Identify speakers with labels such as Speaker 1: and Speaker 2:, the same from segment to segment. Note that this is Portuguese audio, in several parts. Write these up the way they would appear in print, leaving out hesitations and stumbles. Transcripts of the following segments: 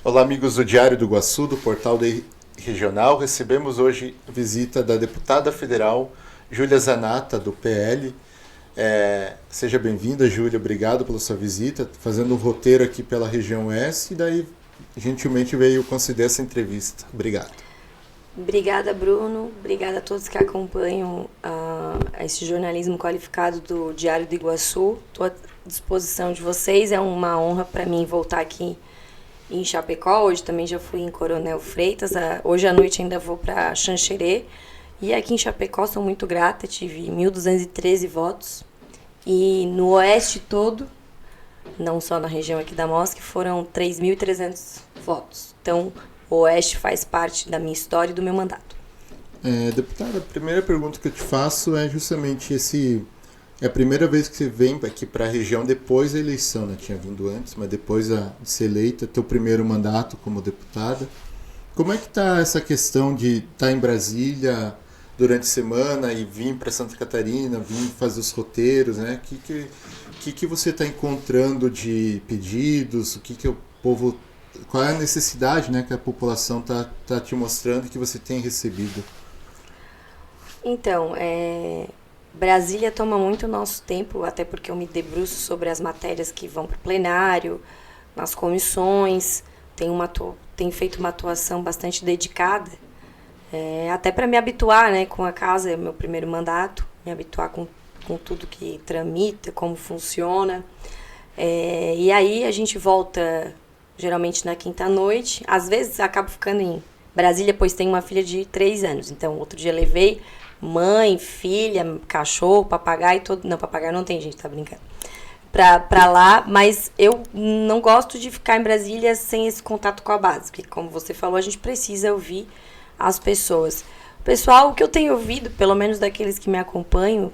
Speaker 1: Olá, amigos do Diário do Iguaçu, do Portal Regional. Recebemos hoje a visita da deputada federal Júlia Zanatta, do PL. Seja bem-vinda, Júlia. Obrigado pela sua visita. Fazendo um roteiro aqui pela região Oeste e daí gentilmente veio conceder essa entrevista. Obrigado.
Speaker 2: Obrigada, Bruno. Obrigada a todos que acompanham esse jornalismo qualificado do Diário do Iguaçu. Estou à disposição de vocês. É uma honra para mim voltar aqui em Chapecó. Hoje também já fui em Coronel Freitas. Hoje à noite ainda vou para Xanxerê. E aqui em Chapecó sou muito grata. Tive 1.213 votos. E no Oeste todo, não só na região aqui da Mosque, foram 3.300 votos. Então, o Oeste faz parte da minha história e do meu mandato.
Speaker 1: Deputada, a primeira pergunta que eu te faço é justamente é a primeira vez que você vem aqui para a região depois da eleição, né? Tinha vindo antes, mas depois de ser eleita, teu primeiro mandato como deputada. Como é que está essa questão de estar em Brasília durante a semana e vir para Santa Catarina, vir fazer os roteiros, né? O que você está encontrando de pedidos? O que o povo... Qual é a necessidade, né, que a população tá te mostrando que você tem recebido?
Speaker 2: Então, Brasília toma muito o nosso tempo, até porque eu me debruço sobre as matérias que vão para o plenário, nas comissões, tenho feito uma atuação bastante dedicada, até para me habituar, né, com a casa, é meu primeiro mandato, me habituar com tudo que tramita, como funciona. E aí a gente volta geralmente na quinta-noite. Às vezes acabo ficando em Brasília, pois tenho uma filha de 3 anos. Então, outro dia levei mãe, filha, cachorro, papagaio, não, papagaio não tem, gente, tá brincando. Pra lá, mas eu não gosto de ficar em Brasília sem esse contato com a base, porque, como você falou, a gente precisa ouvir as pessoas. Pessoal, o que eu tenho ouvido, pelo menos daqueles que me acompanham,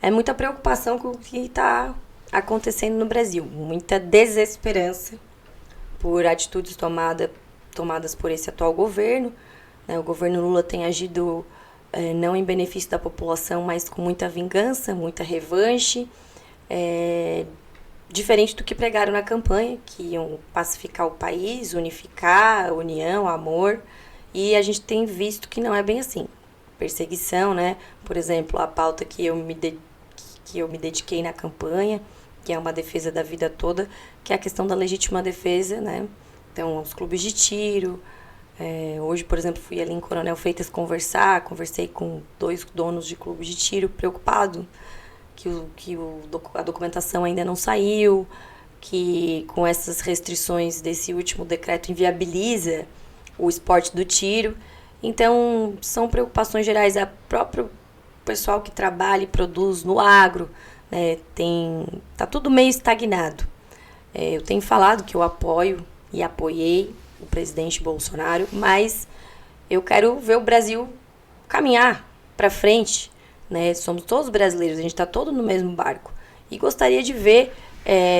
Speaker 2: é muita preocupação com o que está acontecendo no Brasil, muita desesperança por atitudes tomadas por esse atual governo, né? O governo Lula tem agido não em benefício da população, mas com muita vingança, muita revanche, diferente do que pregaram na campanha, que iam pacificar o país, unificar, união, amor, e a gente tem visto que não é bem assim. Perseguição, né? Por exemplo, a pauta que eu me dediquei na campanha, que é uma defesa da vida toda, que é a questão da legítima defesa, né? Então, os clubes de tiro. Hoje, por exemplo, fui ali em Coronel Freitas conversei com 2 donos de clubes de tiro, preocupado que a documentação ainda não saiu, que com essas restrições desse último decreto inviabiliza o esporte do tiro. Então, são preocupações gerais. A próprio pessoal que trabalha e produz no agro, tá tudo meio estagnado. Eu tenho falado que eu apoio e apoiei o presidente Bolsonaro, mas eu quero ver o Brasil caminhar para frente, né? Somos todos brasileiros, a gente está todo no mesmo barco. E gostaria de ver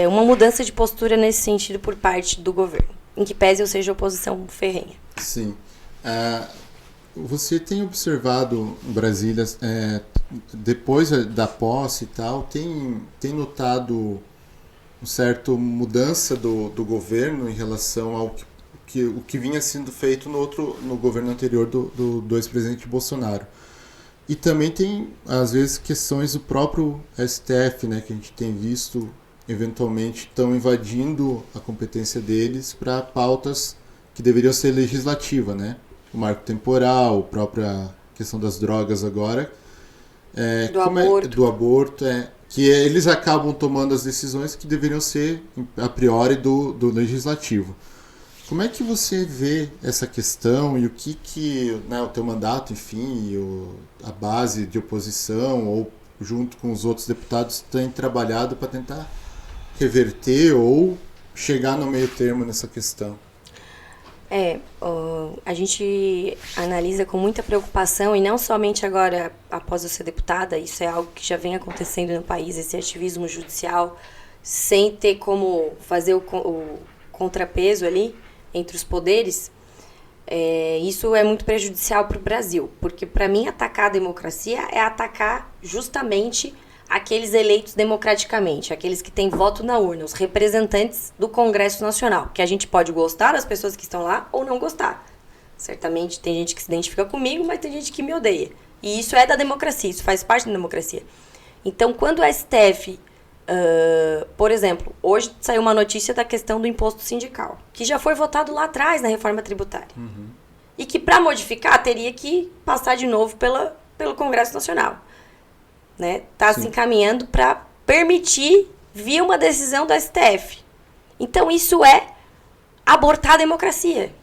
Speaker 2: uma mudança de postura nesse sentido por parte do governo, em que pese eu seja oposição ferrenha.
Speaker 1: Sim. Você tem observado Brasília, depois da posse e tal, tem notado uma certa mudança do governo em relação ao que vinha sendo feito no governo anterior do ex-presidente Bolsonaro. E também tem, às vezes, questões do próprio STF, né, que a gente tem visto, eventualmente, estão invadindo a competência deles para pautas que deveriam ser legislativas, né? O marco temporal, a própria questão das drogas agora, do aborto, que eles acabam tomando as decisões que deveriam ser, a priori, do legislativo. Como é que você vê essa questão e o que né, o teu mandato, enfim, a base de oposição ou junto com os outros deputados tem trabalhado para tentar reverter ou chegar no meio termo nessa questão?
Speaker 2: A gente analisa com muita preocupação, e não somente agora, após eu ser deputada, isso é algo que já vem acontecendo no país, esse ativismo judicial, sem ter como fazer o contrapeso ali entre os poderes. Isso é muito prejudicial para o Brasil, porque para mim atacar a democracia é atacar justamente aqueles eleitos democraticamente, aqueles que têm voto na urna, os representantes do Congresso Nacional, que a gente pode gostar das pessoas que estão lá ou não gostar. Certamente tem gente que se identifica comigo, mas tem gente que me odeia. E isso é da democracia, isso faz parte da democracia. Então, quando o STF, por exemplo, hoje saiu uma notícia da questão do imposto sindical, que já foi votado lá atrás na reforma tributária.
Speaker 1: Uhum.
Speaker 2: E que, para modificar, teria que passar de novo pelo Congresso Nacional. Né? Tá se encaminhando para permitir via uma decisão do STF. Então, isso é abortar a democracia.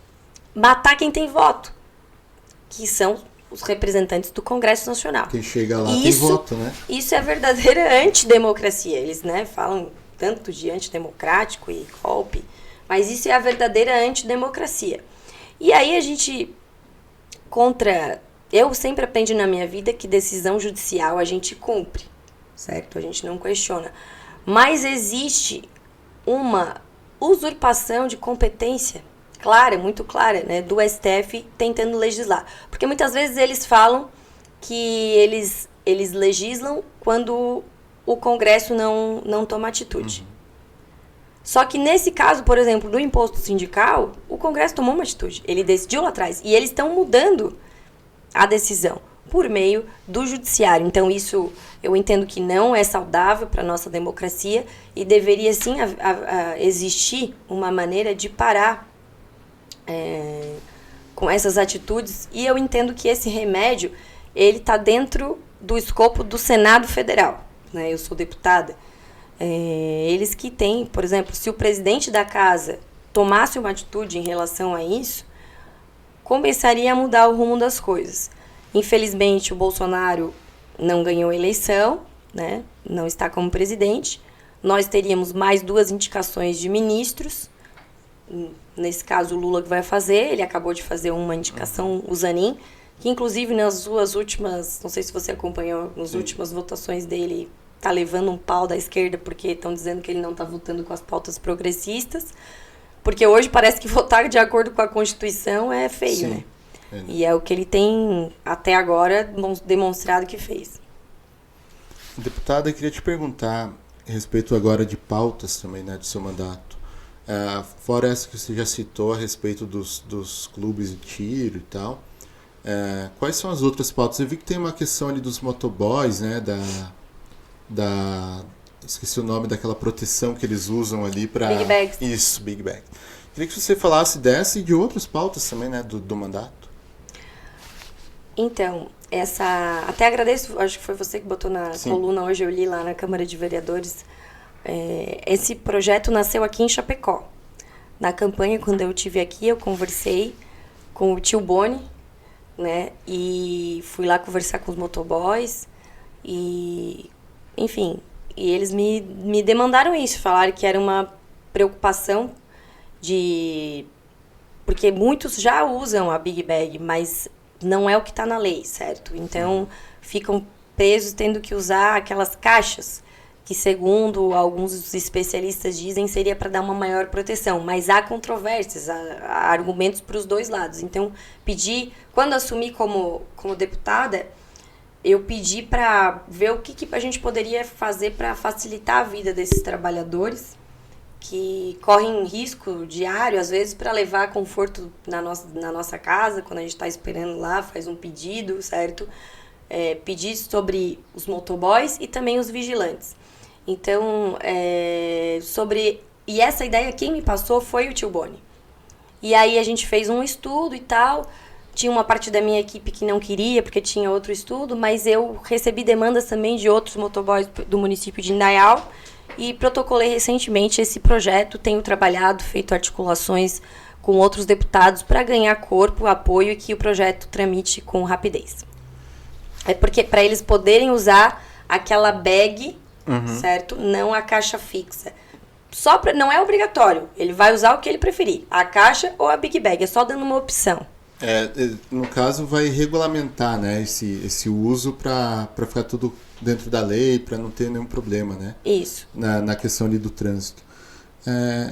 Speaker 2: Matar quem tem voto. Que são os representantes do Congresso Nacional.
Speaker 1: Quem chega lá tem voto, né?
Speaker 2: Isso é verdadeira antidemocracia. Eles, né, falam tanto de antidemocrático e golpe, mas isso é a verdadeira antidemocracia. E aí a gente, eu sempre aprendi na minha vida que decisão judicial a gente cumpre, certo? A gente não questiona. Mas existe uma usurpação de competência clara, muito clara, né, do STF tentando legislar. Porque muitas vezes eles falam que eles legislam quando o Congresso não toma atitude. Uhum. Só que nesse caso, por exemplo, do imposto sindical, o Congresso tomou uma atitude. Ele decidiu lá atrás. E eles estão mudando a decisão por meio do judiciário. Então, isso eu entendo que não é saudável para a nossa democracia e deveria, sim, existir uma maneira de parar com essas atitudes. E eu entendo que esse remédio, ele está dentro do escopo do Senado Federal. Né? Eu sou deputada. Eles que têm, por exemplo, se o presidente da casa tomasse uma atitude em relação a isso, começaria a mudar o rumo das coisas. Infelizmente, o Bolsonaro não ganhou a eleição, né? Não está como presidente. Nós teríamos mais 2 indicações de ministros. Nesse caso, o Lula que vai fazer. Ele acabou de fazer uma indicação, o Zanin, que inclusive nas suas últimas, não sei se você acompanhou, nas últimas votações dele, tá levando um pau da esquerda porque estão dizendo que ele não está votando com as pautas progressistas. Porque hoje parece que votar de acordo com a Constituição é feio, sim, né? E é o que ele tem até agora demonstrado que fez.
Speaker 1: Deputada, eu queria te perguntar a respeito agora de pautas também, né, do seu mandato. Fora essa que você já citou a respeito dos clubes de tiro e tal, quais são as outras pautas? Eu vi que tem uma questão ali dos motoboys, né, esqueci o nome daquela proteção que eles usam ali para...
Speaker 2: Big bags.
Speaker 1: Isso, big bag. Queria que você falasse dessa e de outras pautas também, né, do mandato.
Speaker 2: Então, até agradeço, acho que foi você que botou na coluna hoje, eu li lá na Câmara de Vereadores. Esse projeto nasceu aqui em Chapecó. Na campanha, quando eu estive aqui, eu conversei com o tio Boni, né, e fui lá conversar com os motoboys e... Enfim, e eles me demandaram isso, falaram que era uma preocupação porque muitos já usam a Big Bag, mas não é o que está na lei, certo? Então, ficam presos tendo que usar aquelas caixas que, segundo alguns especialistas dizem, seria para dar uma maior proteção. Mas há controvérsias, há argumentos para os dois lados. Então, quando assumi como deputada, eu pedi para ver o que a gente poderia fazer para facilitar a vida desses trabalhadores que correm risco diário, às vezes, para levar conforto na nossa casa, quando a gente está esperando lá, faz um pedido, certo? Pedir sobre os motoboys e também os vigilantes. Então, e essa ideia quem me passou foi o tio Boni. E aí a gente fez um estudo e tal. Tinha uma parte da minha equipe que não queria, porque tinha outro estudo, mas eu recebi demandas também de outros motoboys do município de Indaial e protocolei recentemente esse projeto. Tenho trabalhado, feito articulações com outros deputados para ganhar corpo, apoio e que o projeto tramite com rapidez. Porque para eles poderem usar aquela bag, certo? Não a caixa fixa. Não é obrigatório, ele vai usar o que ele preferir, a caixa ou a Big Bag, é só dando uma opção.
Speaker 1: No caso, vai regulamentar, né, esse uso para ficar tudo dentro da lei, para não ter nenhum problema, né?
Speaker 2: Isso.
Speaker 1: Na questão ali do trânsito.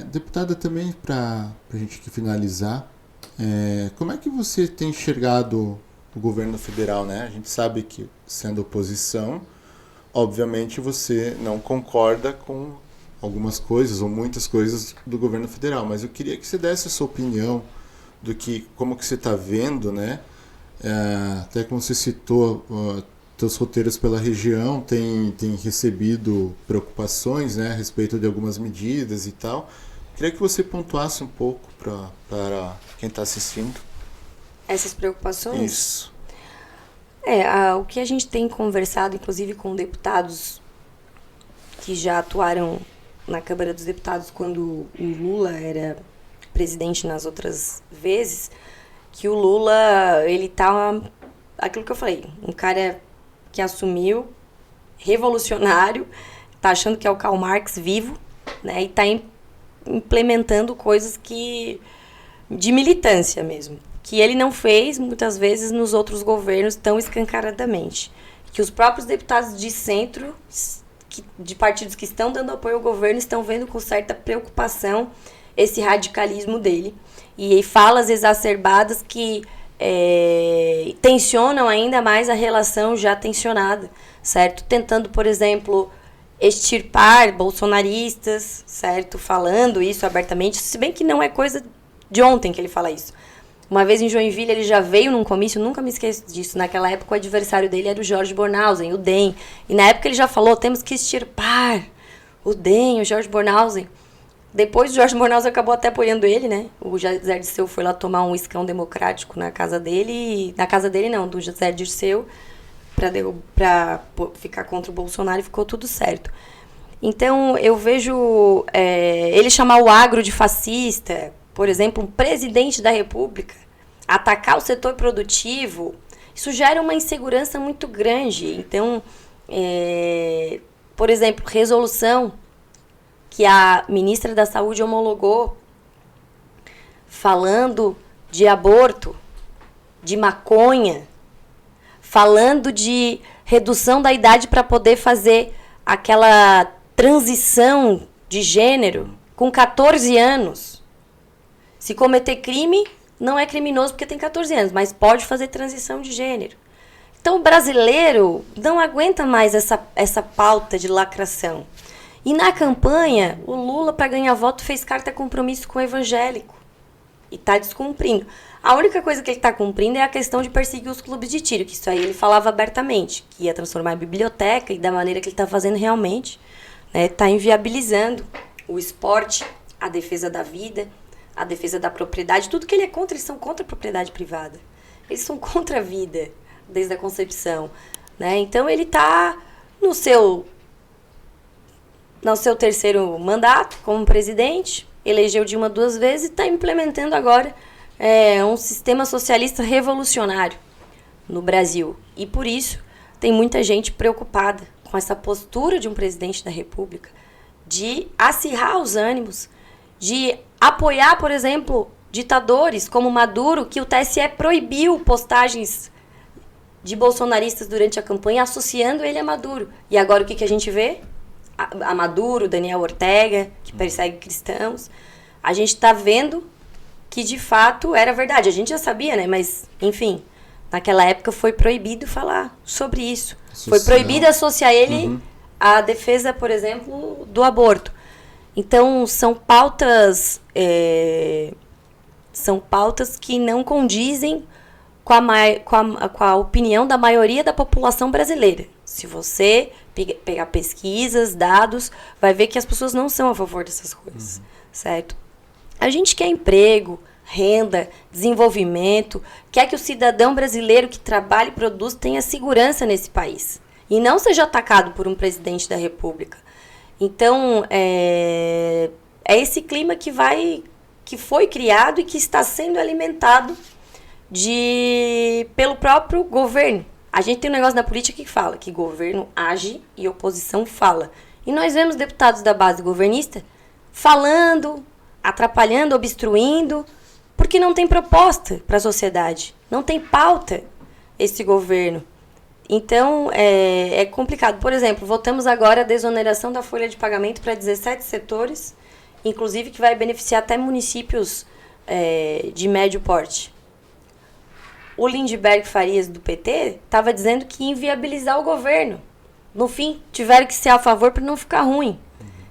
Speaker 1: Deputada, também para a gente finalizar, como é que você tem enxergado o governo federal, né? A gente sabe que, sendo oposição, obviamente você não concorda com algumas coisas ou muitas coisas do governo federal, mas eu queria que você desse a sua opinião do que, como que você está vendo, né? Até como você citou, teus roteiros pela região têm recebido preocupações, né, a respeito de algumas medidas e tal. Queria que você pontuasse um pouco para quem está assistindo.
Speaker 2: Essas preocupações?
Speaker 1: Isso.
Speaker 2: O que a gente tem conversado, inclusive com deputados que já atuaram na Câmara dos Deputados quando o Lula era presidente nas outras vezes, que o Lula, ele tá, aquilo que eu falei, um cara que assumiu, revolucionário, tá achando que é o Karl Marx vivo, né, e tá implementando coisas de militância mesmo, que ele não fez muitas vezes nos outros governos tão escancaradamente, que os próprios deputados de centro, de partidos que estão dando apoio ao governo, estão vendo com certa preocupação esse radicalismo dele, e falas exacerbadas que tensionam ainda mais a relação já tensionada, certo? Tentando, por exemplo, extirpar bolsonaristas, certo? Falando isso abertamente, se bem que não é coisa de ontem que ele fala isso. Uma vez em Joinville, ele já veio num comício, nunca me esqueço disso, naquela época o adversário dele era o Jorge Bornhausen, o DEM, e na época ele já falou, temos que extirpar o DEM, o Jorge Bornhausen. Depois o Jorge Bornhausen acabou até apoiando ele, né? O José Dirceu foi lá tomar um escão democrático na casa dele, do José Dirceu, para ficar contra o Bolsonaro, e ficou tudo certo. Então, eu vejo ele chamar o agro de fascista, por exemplo, um presidente da República, atacar o setor produtivo, isso gera uma insegurança muito grande. Então, por exemplo, resolução que a ministra da Saúde homologou, falando de aborto, de maconha, falando de redução da idade para poder fazer aquela transição de gênero com 14 anos. Se cometer crime, não é criminoso porque tem 14 anos, mas pode fazer transição de gênero. Então, o brasileiro não aguenta mais essa pauta de lacração. E na campanha, o Lula, para ganhar voto, fez carta compromisso com o evangélico. E está descumprindo. A única coisa que ele está cumprindo é a questão de perseguir os clubes de tiro, que isso aí ele falava abertamente, que ia transformar em biblioteca, e da maneira que ele está fazendo realmente, está inviabilizando o esporte, a defesa da vida, a defesa da propriedade. Tudo que ele é contra, eles são contra a propriedade privada. Eles são contra a vida, desde a concepção. Né? Então ele está no seu terceiro mandato como presidente, elegeu de 1 a 2 vezes e está implementando agora um sistema socialista revolucionário no Brasil. E por isso tem muita gente preocupada com essa postura de um presidente da República de acirrar os ânimos, de apoiar, por exemplo, ditadores como Maduro, que o TSE proibiu postagens de bolsonaristas durante a campanha, associando ele a Maduro. E agora o que a gente vê? A Maduro, Daniel Ortega, que persegue cristãos. A gente está vendo que, de fato, era verdade. A gente já sabia, né? Mas, enfim, naquela época foi proibido falar sobre isso. Foi proibido associar ele à defesa, por exemplo, do aborto. Então, são pautas que não condizem com a opinião da maioria da população brasileira. Se você pegar pesquisas, dados, vai ver que as pessoas não são a favor dessas coisas, certo? A gente quer emprego, renda, desenvolvimento, quer que o cidadão brasileiro que trabalha e produz tenha segurança nesse país e não seja atacado por um presidente da República. Então, é esse clima que foi criado e que está sendo alimentado pelo próprio governo. A gente tem um negócio na política que fala que governo age e oposição fala. E nós vemos deputados da base governista falando, atrapalhando, obstruindo, porque não tem proposta para a sociedade. Não tem pauta esse governo. Então, é complicado. Por exemplo, votamos agora a desoneração da folha de pagamento para 17 setores, inclusive que vai beneficiar até municípios de médio porte. O Lindbergh Farias, do PT, estava dizendo que ia inviabilizar o governo. no fim, tiveram que ser a favor para não ficar ruim.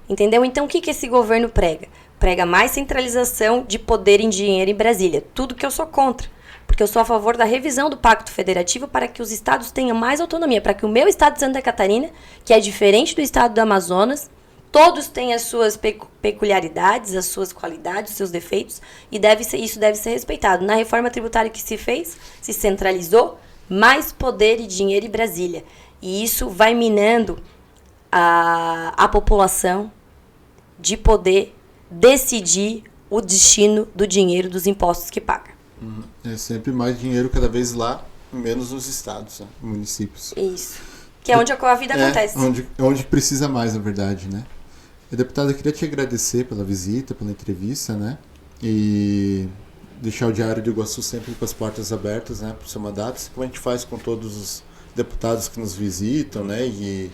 Speaker 2: Entendeu? Então, o que esse governo prega? Prega mais centralização de poder em dinheiro em Brasília. Tudo que eu sou contra. Porque eu sou a favor da revisão do Pacto Federativo para que os estados tenham mais autonomia. Para que o meu estado de Santa Catarina, que é diferente do estado do Amazonas, todos têm as suas peculiaridades, as suas qualidades, os seus defeitos, e isso deve ser respeitado. Na reforma tributária que se fez, se centralizou mais poder e dinheiro em Brasília. E isso vai minando a população de poder decidir o destino do dinheiro dos impostos que paga.
Speaker 1: É sempre mais dinheiro cada vez lá, menos nos estados, né? Municípios.
Speaker 2: Isso. Que é onde a vida acontece.
Speaker 1: Onde precisa mais, na verdade, né? Deputada, eu queria te agradecer pela visita, pela entrevista, né? E deixar o Diário do Iguaçu sempre com as portas abertas, né? Para o seu mandato, como a gente faz com todos os deputados que nos visitam, né? E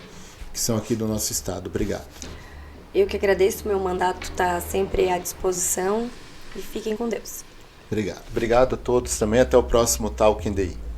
Speaker 1: que são aqui do nosso estado. Obrigado.
Speaker 2: Eu que agradeço, meu mandato está sempre à disposição e fiquem com Deus.
Speaker 1: Obrigado. Obrigado a todos também. Até o próximo Talk in the I.